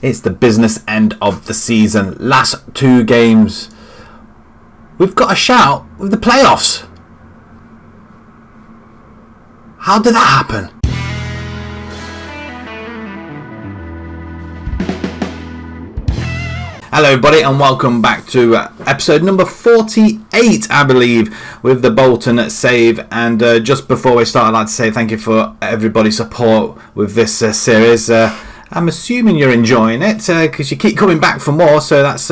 It's the business end of the season. Last 2 games. We've got a shout with the playoffs. How did that happen? Hello everybody and welcome back to episode number 48, I believe, with the Bolton save. And just before we start, I'd like to say thank you for everybody's support with this series. I'm assuming you're enjoying it because you keep coming back for more, so that's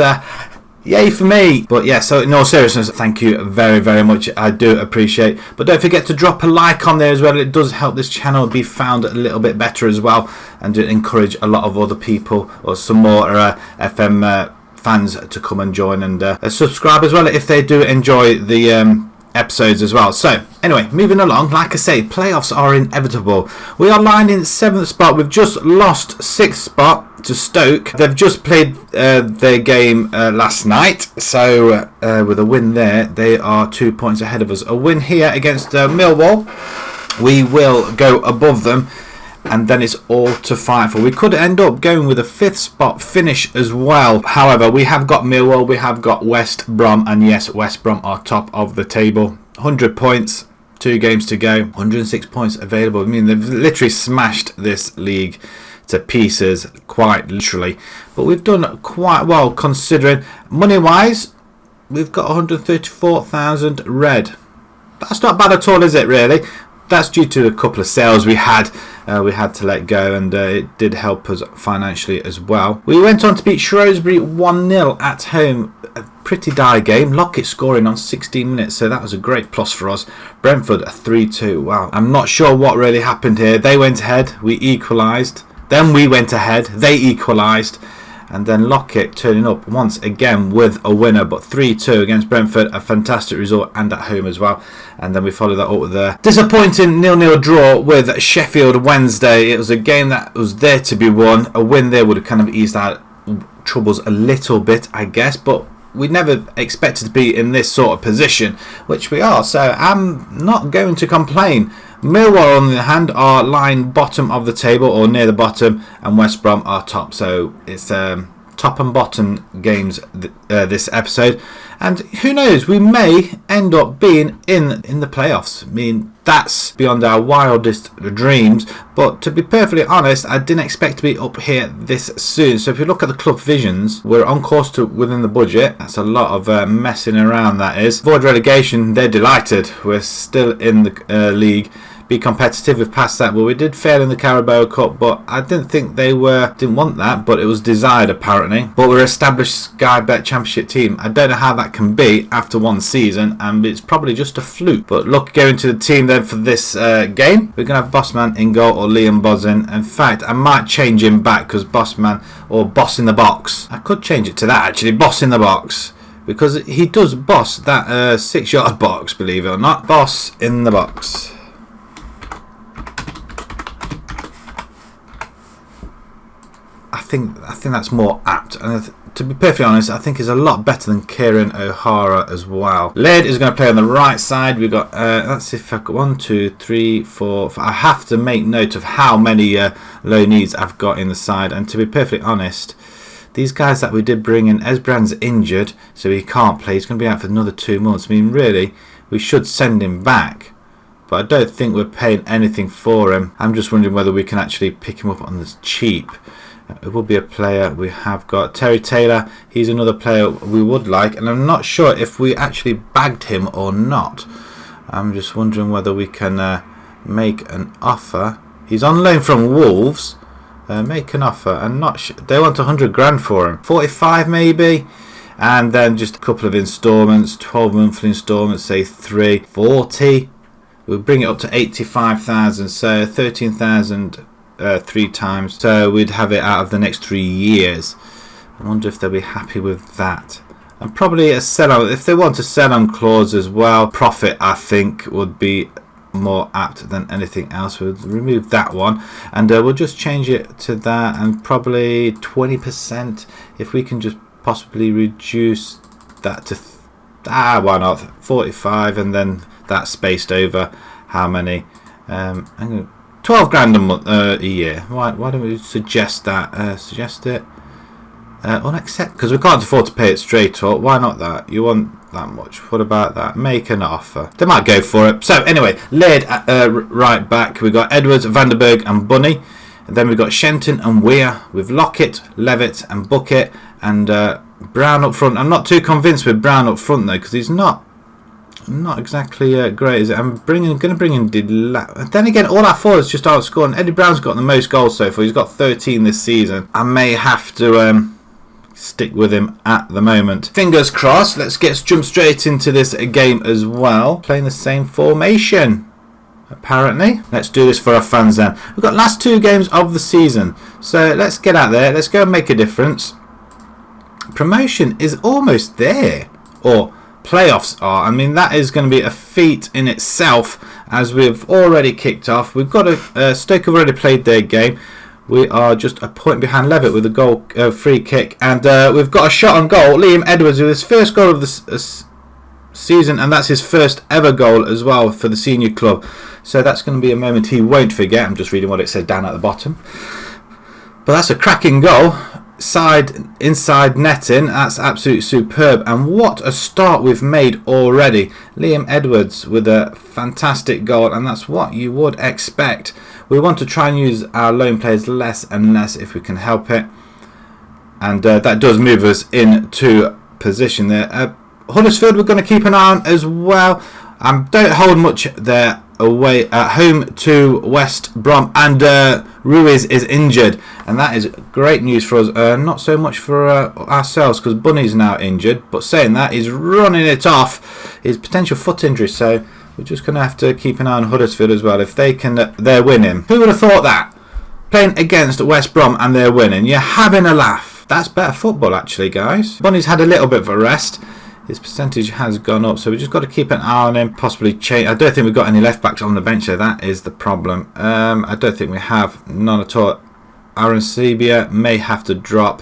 yay for me. But yeah, so in all seriousness, thank you very, very much. I do appreciate. But don't forget to drop a like on there as well. It does help this channel be found a little bit better as well, and to encourage a lot of other people or some more FM fans to come and join and subscribe as well if they do enjoy the episodes as well. So anyway, moving along, like I say, playoffs are inevitable. We are lying in 7th spot. We've just lost 6th spot to Stoke. They've just played their game last night, so with a win there, they are 2 points ahead of us. A win here against Millwall, we will go above them, and then it's all to fight for. We could end up going with a 5th spot finish as well. However, we have got Millwall, we have got West Brom, and yes, West Brom are top of the table. 100 points, 2 games to go, 106 points available. I mean, they've literally smashed this league to pieces, quite literally. But we've done quite well considering. Money-wise, we've got 134,000 red. That's not bad at all, is it, really? That's due to a couple of sales we had to let go, and it did help us financially as well. We went on to beat Shrewsbury 1-0 at home. A pretty dire game. Lockett scoring on 16 minutes, so that was a great plus for us. Brentford 3-2. Wow, I'm not sure what really happened here. They went ahead, we equalised. Then we went ahead, they equalised. And then Lockett turning up once again with a winner, but 3-2 against Brentford, a fantastic result, and at home as well. And then we followed that up with a disappointing 0-0 draw with Sheffield Wednesday. It was a game that was there to be won. A win there would have kind of eased our troubles a little bit, I guess, but we never expected to be in this sort of position, which we are, so I'm not going to complain. Millwall, on the other hand, are lying bottom of the table or near the bottom, and West Brom are top. So it's top and bottom games this episode, and who knows, we may end up being in the playoffs. I mean, that's beyond our wildest dreams, but to be perfectly honest, I didn't expect to be up here this soon. So if you look at the club visions, we're on course to within the budget. That's a lot of messing around, that is. Avoid relegation, they're delighted. We're still in the league. Be competitive. We've passed that. Well, we did fail in the Carabao Cup, but I didn't think they didn't want that, but it was desired apparently. But we're an established Sky Bet Championship team. I don't know how that can be after one season, and it's probably just a fluke. But look, going to the team then for this game, we're going to have Bossman in goal or Liam Bosin. In fact, I might change him back because Bossman or Boss in the Box. I could change it to that actually, Boss in the Box, because he does boss that 6-yard box, believe it or not. Boss in the Box. I think that's more apt, and to be perfectly honest, I think he's a lot better than Kieran O'Hara as well. Laird is going to play on the right side. We've got let's see if I've got 1, 2, 3, 4. I have to make note of how many low needs I've got in the side, and to be perfectly honest, these guys that we did bring in, Esbrand's injured, so he can't play. He's going to be out for another 2 months. I mean, really, we should send him back, but I don't think we're paying anything for him. I'm just wondering whether we can actually pick him up on this cheap. It will be a player. We have got Terry Taylor. He's another player we would like, and I'm not sure if we actually bagged him or not. I'm just wondering whether we can make an offer. He's on loan from Wolves. Make an offer. I'm not sure. They want 100 grand for him. 45 maybe, and then just a couple of instalments. 12 monthly instalments, say 3. 40. We'll bring it up to 85,000. So 13,000. 3 times, so we'd have it out of the next 3 years. I wonder if they'll be happy with that. And probably a sell on, if they want a sell on clause as well. Profit, I think, would be more apt than anything else. We'll remove that one, and we'll just change it to that, and probably 20%. If we can just possibly reduce that to why not 45, and then that spaced over how many? I'm going 12 grand a month, a year. Why don't we suggest that? Suggest it. Unaccept, because we can't afford to pay it straight up. Why not that? You want that much? What about that? Make an offer. They might go for it. So anyway, Laird right back. We've got Edwards, Vanderberg and Bunny. And then we've got Shenton and Weir with Lockett, Levitt and Bucket, and Brown up front. I'm not too convinced with Brown up front though, because he's not exactly great, is it? I'm going to bring in then again, all our forwards just outscoring. Eddie Brown's got the most goals so far. He's got 13 this season. I may have to stick with him at the moment. Fingers crossed. Let's jump straight into this game as well. Playing the same formation, apparently. Let's do this for our fans then. We've got last 2 games of the season, so let's get out there. Let's go and make a difference. Promotion is almost there, or playoffs are. I mean, that is going to be a feat in itself, as we've already kicked off. We've got Stoke have already played their game. We are just a point behind Levitt with a goal, free kick, and we've got a shot on goal. Liam Edwards with his first goal of the season, and that's his first ever goal as well for the senior club. So that's going to be a moment he won't forget. I'm just reading what it said down at the bottom. But that's a cracking goal. Inside netting, that's absolutely superb, and what a start we've made already. Liam Edwards with a fantastic goal, and that's what you would expect. We want to try and use our lone players less and less if we can help it, and that does move us into position there. Huddersfield we're going to keep an eye on as well. Don't hold much there away at home to West Brom, and Ruiz is injured, and that is great news for us. Not so much for ourselves, because Bunny's now injured, but saying that, he's running it off his potential foot injury, so we're just going to have to keep an eye on Huddersfield as well. If they can, they're winning. Who would have thought that? Playing against West Brom and they're winning. You're having a laugh. That's better football actually, guys. Bunny's had a little bit of a rest. His percentage has gone up, so we've just got to keep an eye on him, possibly change. I don't think we've got any left backs on the bench there. That is the problem. I don't think we have, none at all. Aaron Sebia may have to drop,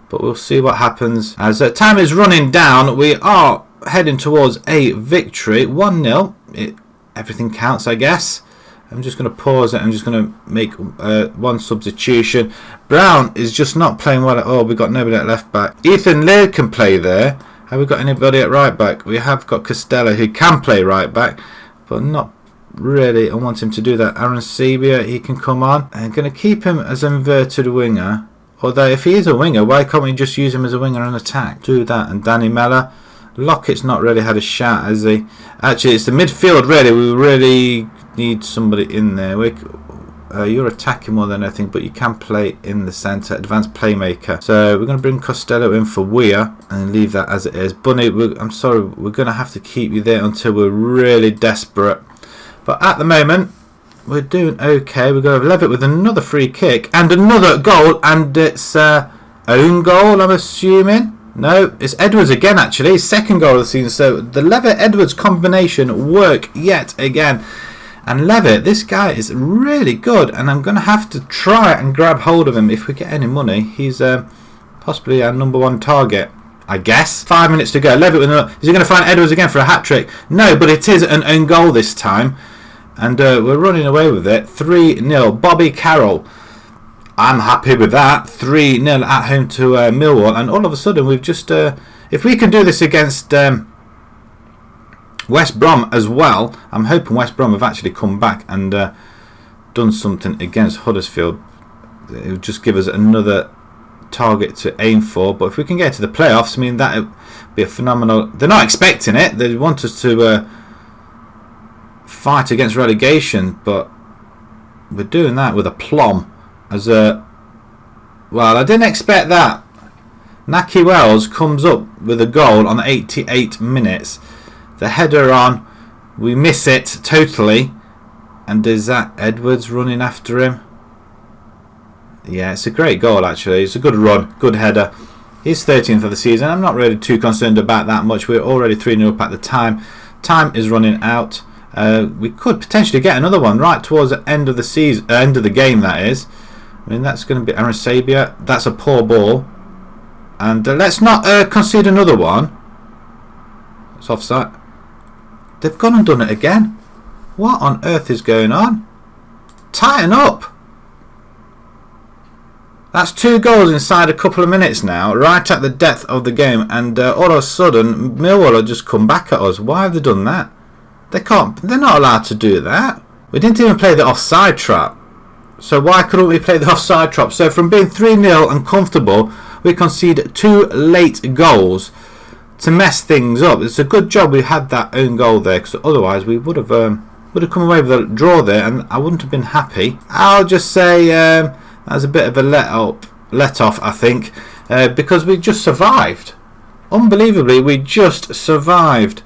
but we'll see what happens. As time is running down, we are heading towards a victory. 1-0. Everything counts, I guess. I'm just going to pause it. I'm just going to make one substitution. Brown is just not playing well at all. We've got nobody at left back. Ethan Laird can play there. Have we got anybody at right back? We have got Costello, who can play right back, but not really. I want him to do that. Aaron Sebia, he can come on. I'm going to keep him as an inverted winger. Although if he is a winger, why can't we just use him as a winger and attack? Do that. And Danny Mellor. Lockett's not really had a shout, has he? Actually, it's the midfield, really. We really need somebody in there. You're attacking more than anything, but you can play in the centre, advanced playmaker. So we're going to bring Costello in for Weir and leave that as it is. Bunny, I'm sorry, we're going to have to keep you there until we're really desperate. But at the moment, we're doing okay. We're going to have Levitt with another free kick and another goal, and it's own goal, I'm assuming. No, it's Edwards again, actually. Second goal of the season. So the Levitt-Edwards combination work yet again. And Levitt, this guy is really good, and I'm going to have to try and grab hold of him if we get any money. He's possibly our #1 target, I guess. 5 minutes to go. Levitt, is he going to find Edwards again for a hat-trick? No, but it is an own goal this time. And we're running away with it. 3-0. Bobby Carroll. I'm happy with that. 3-0 at home to Millwall. And all of a sudden, we've just... if we can do this against... West Brom as well. I'm hoping West Brom have actually come back and done something against Huddersfield. It would just give us another target to aim for. But if we can get to the playoffs, I mean, that would be a phenomenal... They're not expecting it. They want us to fight against relegation, but we're doing that with aplomb. As a... Well, I didn't expect that. Naki Wells comes up with a goal on 88 minutes. The header on, we miss it totally, and is that Edwards running after him? Yeah, it's a great goal actually. It's a good run, good header. He's 13th of the season. I'm not really too concerned about that much. We're already 3-0 up at the time. Time is running out. We could potentially get another one right towards the end of the season, end of the game. That is. I mean, that's going to be Aaron Sabia. That's a poor ball, and let's not concede another one. It's offside. They've gone and done it again. What on earth is going on? Tighten up. That's 2 goals inside a couple of minutes now, right at the depth of the game, and all of a sudden Millwall have just come back at us. Why have they done that? They can't. They're not allowed to do that. We didn't even play the offside trap. So why couldn't we play the offside trap? So from being 3-0 and comfortable, we concede 2 late goals to mess things up. It's a good job we had that own goal there, because otherwise we would have come away with a draw there, and I wouldn't have been happy. I'll just say that was a bit of a let off, I think, because we just survived. Unbelievably, we just survived.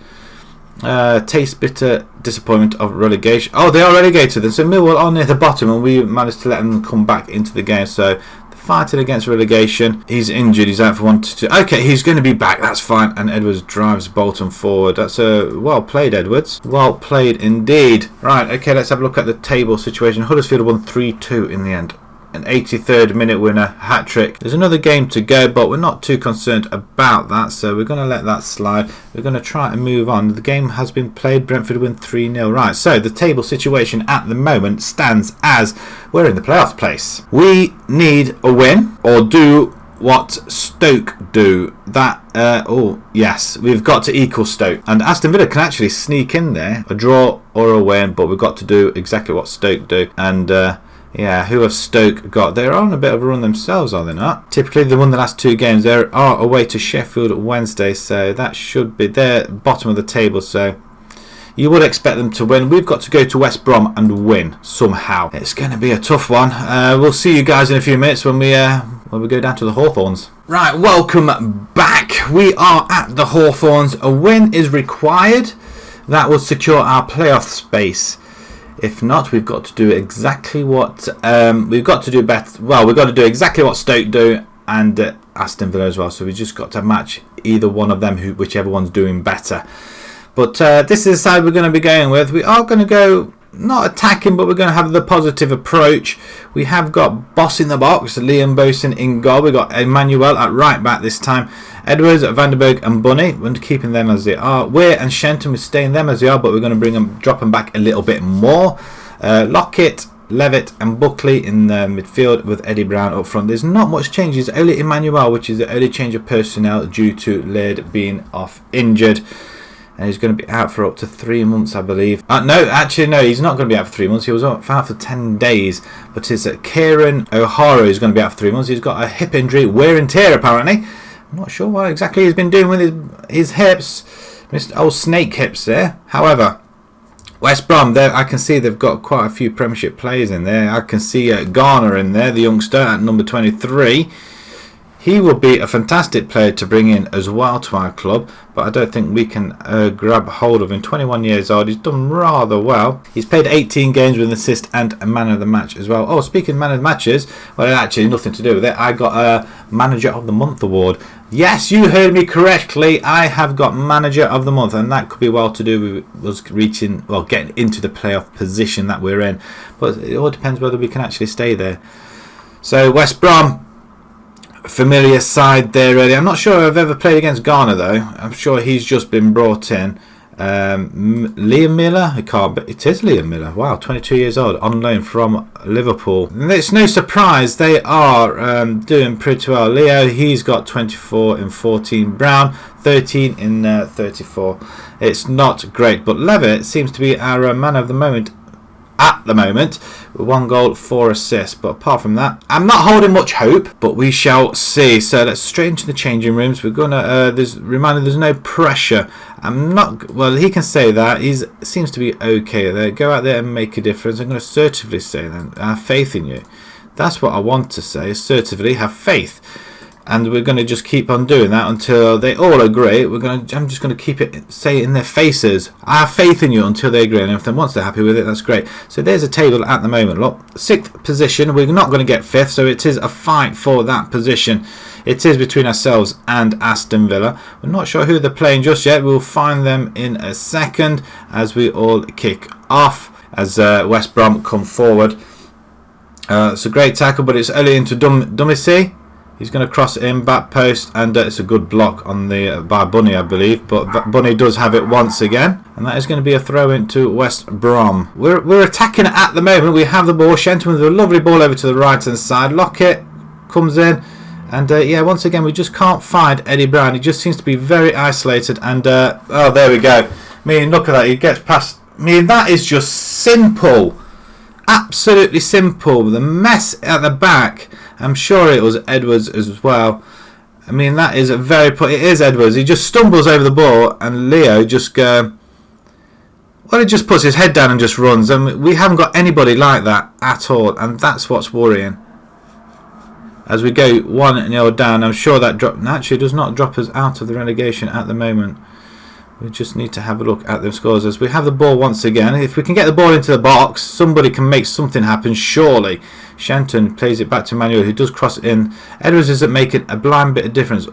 Taste bitter disappointment of relegation. Oh, they are relegated, and so Millwall are near the bottom, and we managed to let them come back into the game. So they're fighting against relegation. He's injured. He's out for 1 to 2. Okay, he's going to be back. That's fine. And Edwards drives Bolton forward. That's well played, Edwards. Well played indeed. Right. Okay, let's have a look at the table situation. Huddersfield won 3-2 in the end. An 83rd minute winner, hat-trick. There's another game to go, but we're not too concerned about that, so we're going to let that slide. We're going to try and move on. The game has been played. Brentford win 3-0. Right, so the table situation at the moment stands as we're in the playoff place. We need a win, or do what Stoke do. That, oh, yes, we've got to equal Stoke. And Aston Villa can actually sneak in there, a draw or a win, but we've got to do exactly what Stoke do. And, yeah, who have Stoke got? They're on a bit of a run themselves, are they not? Typically, they won the last 2 games. They are away to Sheffield Wednesday, so that should be their bottom of the table. So you would expect them to win. We've got to go to West Brom and win somehow. It's going to be a tough one. We'll see you guys in a few minutes when we go down to the Hawthorns. Right, welcome back. We are at the Hawthorns. A win is required. That will secure our playoff space. If not, we've got to do exactly what we've got to do better. Well, we've got to do exactly what Stoke do and Aston Villa as well. So we've just got to match either one of them, whichever one's doing better. But this is the side we're going to be going with. We are going to go not attacking, but we're going to have the positive approach. We have got Boss in the box, Liam Boson in goal. We've got Emmanuel at right back this time. Edwards, Vandenberg and Bunny, we're keeping them as they are. Weir and Shenton, we're staying them as they are, but we're going to drop them back a little bit more. Lockett, Levitt and Buckley in the midfield with Eddie Brown up front. There's not much changes. Only Emmanuel, which is the early change of personnel due to Laird being off injured. And he's going to be out for up to 3 months, I believe. No, actually, no, he's not going to be out for 3 months. He was out for 10 days. But it's Kieran O'Hara who's going to be out for 3 months. He's got a hip injury, wear and tear, apparently. I'm not sure what exactly he's been doing with his hips. Mr. Old snake hips there. However, West Brom, there I can see they've got quite a few Premiership players in there. I can see Garner in there, the youngster at number 23. He will be a fantastic player to bring in as well to our club, but I don't think we can grab hold of him. 21 years old, he's done rather well. He's played 18 games with an assist and a man of the match as well. Oh, speaking of man of the matches, well, actually nothing to do with it. I got a Manager of the Month award. Yes, you heard me correctly. I have got Manager of the Month, and that could be well to do with us getting into the playoff position that we're in. But it all depends whether we can actually stay there. So West Brom, familiar side there really. I'm not sure I've ever played against Garner though. I'm sure he's just been brought in. Liam Miller, it is Liam Miller. Wow, 22 years old, on loan from Liverpool. And it's no surprise they are doing pretty well. Leo, he's got 24 in 14. Brown, 13 in 34. It's not great, but Levitt seems to be our man of the moment. At the moment, 1 goal, 4 assists. But apart from that, I'm not holding much hope, but we shall see. So let's straight into the changing rooms. We're gonna there's no pressure. I'm not, well, he can say that. He seems to be okay there. Go out there and make a difference. I'm going to assertively say that. I have faith in you. That's what I want to say. Assertively have faith. And we're going to just keep on doing that until they all agree. I'm just going to say it in their faces. I have faith in you until they agree. And if once they're happy with it, that's great. So there's a table at the moment. Look, 6th position. We're not going to get 5th. So it is a fight for that position. It is between ourselves and Aston Villa. We're not sure who they're playing just yet. We'll find them in a second as we all kick off. As West Brom come forward. It's a great tackle, but it's early into Dumissy. He's going to cross it in, back post, and it's a good block on the by Bunny, I believe. But Bunny does have it once again, and that is going to be a throw into West Brom. We're attacking at the moment. We have the ball. Shenton with a lovely ball over to the right hand side. Lockett comes in. And yeah, once again, we just can't find Eddie Brown. He just seems to be very isolated. And oh, there we go. I mean, look at that. He gets past. I mean, that is just simple. Absolutely simple. The mess at the back. I'm sure it was Edwards as well. I mean, that is a very... It is Edwards. He just stumbles over the ball. And Leo just... well, he just puts his head down and just runs. And we haven't got anybody like that at all. And that's what's worrying. As we go 1-0 down, I'm sure that drop actually does not drop us out of the relegation at the moment. We just need to have a look at the scores as we have the ball once again. If we can get the ball into the box, somebody can make something happen, surely. Shenton plays it back to Manuel, who does cross it in. Edwards isn't making a blind bit of difference.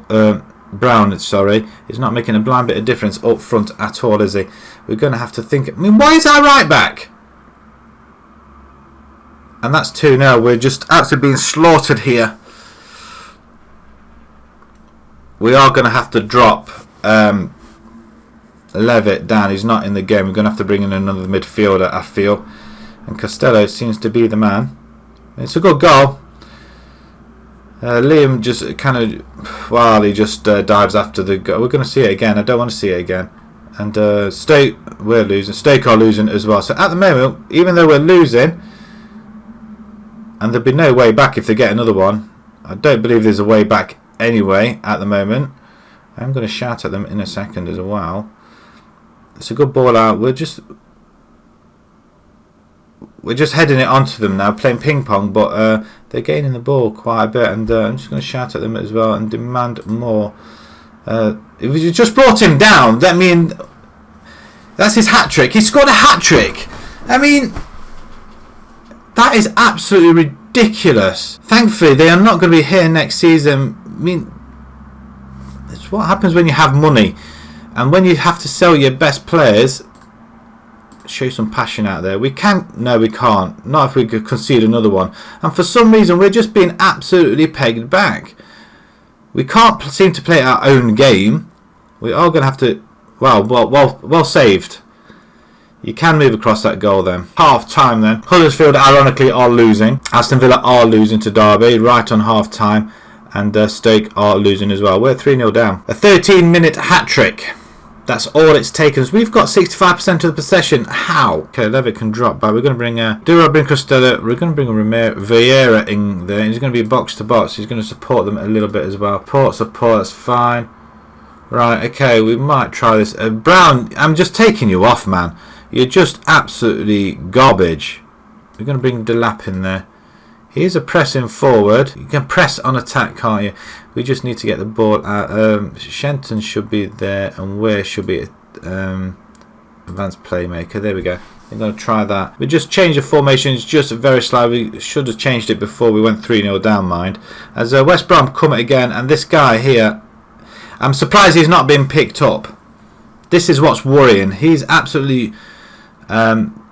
Brown, sorry, is not making a blind bit of difference up front at all, is he? We're going to have to think. I mean, why is our right back? And that's 2-0. We're just absolutely being slaughtered here. We are going to have to drop Levitt down. He's not in the game. We're going to have to bring in another midfielder, I feel. And Costello seems to be the man. It's a good goal. Liam just kind of... Well, he just dives after the goal. We're going to see it again. I don't want to see it again. And Stoke, we're losing. Stoke are losing as well. So at the moment, even though we're losing, and there'll be no way back if they get another one. I don't believe there's a way back anyway at the moment. I'm going to shout at them in a second as well. It's a good ball out. We're just heading it onto them now, playing ping pong, but they're gaining the ball quite a bit, and I'm just going to shout at them as well and demand more. If you just brought him down, that mean that's his hat trick. He scored a hat trick. I mean, that is absolutely ridiculous. Thankfully, they are not going to be here next season. I mean, it's what happens when you have money, and when you have to sell your best players. Show some passion out there. We can't. No, we can't. Not if we could concede another one. And for some reason, we're just being absolutely pegged back. We can't seem to play our own game. We are going to have to. Well saved. You can move across that goal then. Half time then. Huddersfield ironically are losing. Aston Villa are losing to Derby right on half time. And Stoke are losing as well. We're 3-0 down. A 13-minute hat trick. That's all it's taken us. We've got 65% of the possession. How? Okay, Levitt can drop by. We're going to bring bring Costello. We're going to bring Vieira in there. He's going to be box to box. He's going to support them a little bit as well. Support. That's fine. Right. Okay. We might try this. Brown. I'm just taking you off, man. You're just absolutely garbage. We're going to bring Delap in there. Here's a pressing forward. You can press on attack, can't you? We just need to get the ball out. Shenton should be there, and Weir should be advanced playmaker. There we go. I'm going to try that. We just changed the formations just very slightly. We should have changed it before we went 3-0 down, mind. As West Brom come it again, and this guy here, I'm surprised he's not been picked up. This is what's worrying. He's absolutely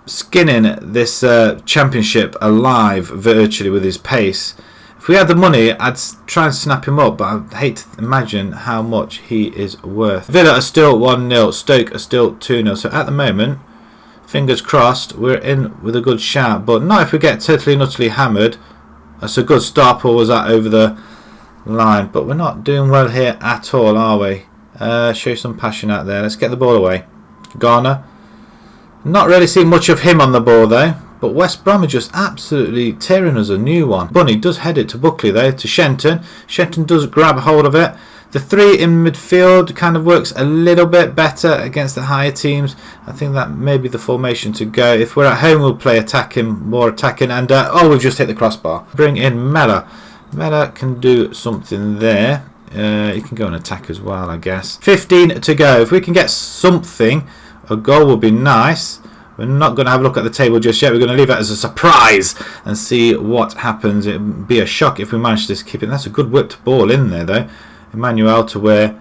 skinning this championship alive virtually with his pace. If we had the money, I'd try and snap him up, but I hate to imagine how much he is worth. Villa are still 1-0, Stoke are still 2-0. So at the moment, fingers crossed, we're in with a good shout, but not if we get totally and utterly hammered. That's a good stop, or was that over the line? But we're not doing well here at all, are we? Show some passion out there. Let's get the ball away. Garner. Not really seeing much of him on the ball though, but West Brom are just absolutely tearing us a new one. Bunny does head it to Buckley though, to Shenton. Shenton does grab hold of it. The three in midfield kind of works a little bit better against the higher teams. I think that may be the formation to go. If we're at home, we'll play attacking, more attacking, and oh, we've just hit the crossbar. Bring in Mella. Mella can do something there. He can go and attack as well, I guess. 15 to go. If we can get something, a goal would be nice. We're not going to have a look at the table just yet. We're going to leave it as a surprise and see what happens. It would be a shock if we manage to keep it. That's a good whipped ball in there, though. Emmanuel to Where.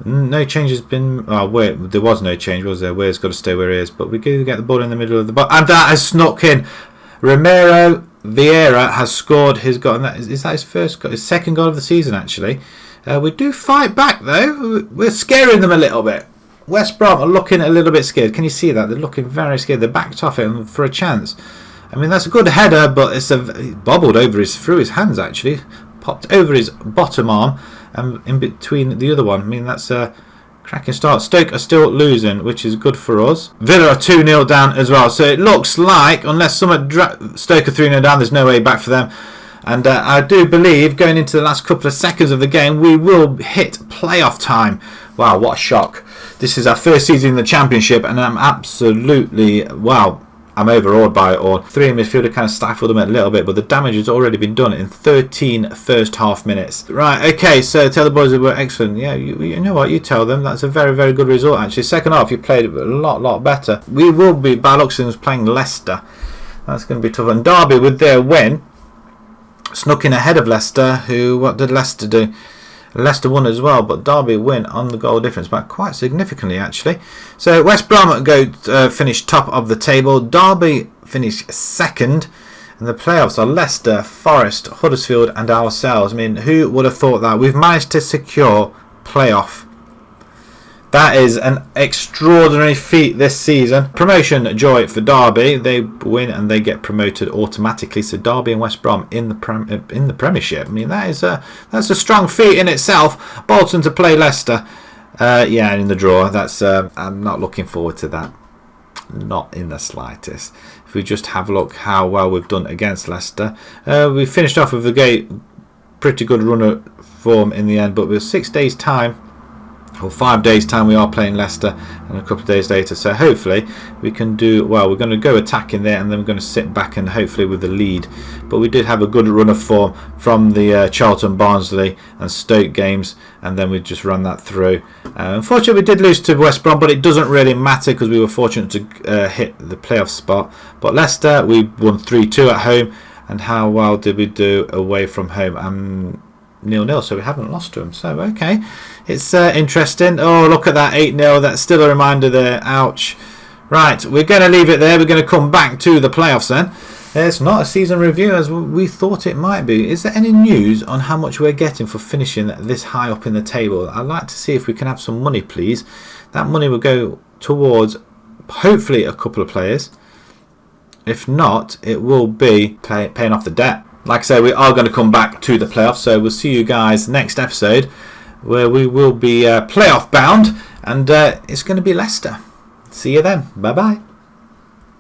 No change has been... Oh, wait, there was no change, was there? Where's got to stay where he is. But we do get the ball in the middle of the box. And that has snuck in. Romero Vieira has scored his goal. And that, is that his first goal? His second goal of the season, actually. We do fight back, though. We're scaring them a little bit. West Brom are looking a little bit scared. Can you see that? They're looking very scared. They're backed off it for a chance. I mean, that's a good header, but it's bobbled over through his hands, actually. popped over his bottom arm and in between the other one. I mean, that's a cracking start. Stoke are still losing, which is good for us. Villa are 2-0 down as well. So it looks like, unless someone Stoke are 3-0 down, there's no way back for them. And I do believe, going into the last couple of seconds of the game, we will hit playoff time. Wow, what a shock. This is our first season in the Championship, and I'm absolutely, wow, I'm overawed by it all. 3 in midfield kind of stifled them a little bit, but the damage has already been done in 13 first half minutes. Right, okay, so tell the boys they were excellent. Yeah, you know what, you tell them. That's a very, very good result, actually. Second half, you played a lot better. We will be, by looks of things, playing Leicester. That's going to be tough. And Derby, with their win, snuck in ahead of Leicester, who, what did Leicester do? Leicester won as well, but Derby win on the goal difference by quite significantly, actually. So West Brom finish top of the table. Derby finish second. And the playoffs are Leicester, Forest, Huddersfield and ourselves. I mean, who would have thought that? We've managed to secure playoff. That is an extraordinary feat this season. Promotion joy for Derby. They win and they get promoted automatically. So Derby and West Brom in the Premiership. I mean, that's a strong feat in itself. Bolton to play Leicester. Yeah, in the draw. That's I'm not looking forward to that. Not in the slightest. If we just have a look how well we've done against Leicester. We finished off with a pretty good run of form in the end, but with 6 days' time, or 5 days' time, we are playing Leicester, and a couple of days later. So hopefully we can do well. We're going to go attacking there, and then we're going to sit back and hopefully with the lead. But we did have a good run of form from the Charlton, Barnsley and Stoke games, and then we just ran that through. Unfortunately, we did lose to West Brom, but it doesn't really matter because we were fortunate to hit the playoff spot. But Leicester, we won 3-2 at home, and how well did we do away from home? 0-0, so we haven't lost to them. So okay, it's interesting. Oh, look at that 8-0. That's still a reminder there. Ouch. Right, we're going to leave it there. We're going to come back to the playoffs then. It's not a season review as we thought it might be. Is there any news on how much we're getting for finishing this high up in the table? I'd like to see if we can have some money, please. That money will go towards hopefully a couple of players. If not, it will be paying off the debt. Like I say, we are going to come back to the playoffs, so we'll see you guys next episode where we will be playoff bound, and it's going to be Leicester. See you then. Bye bye.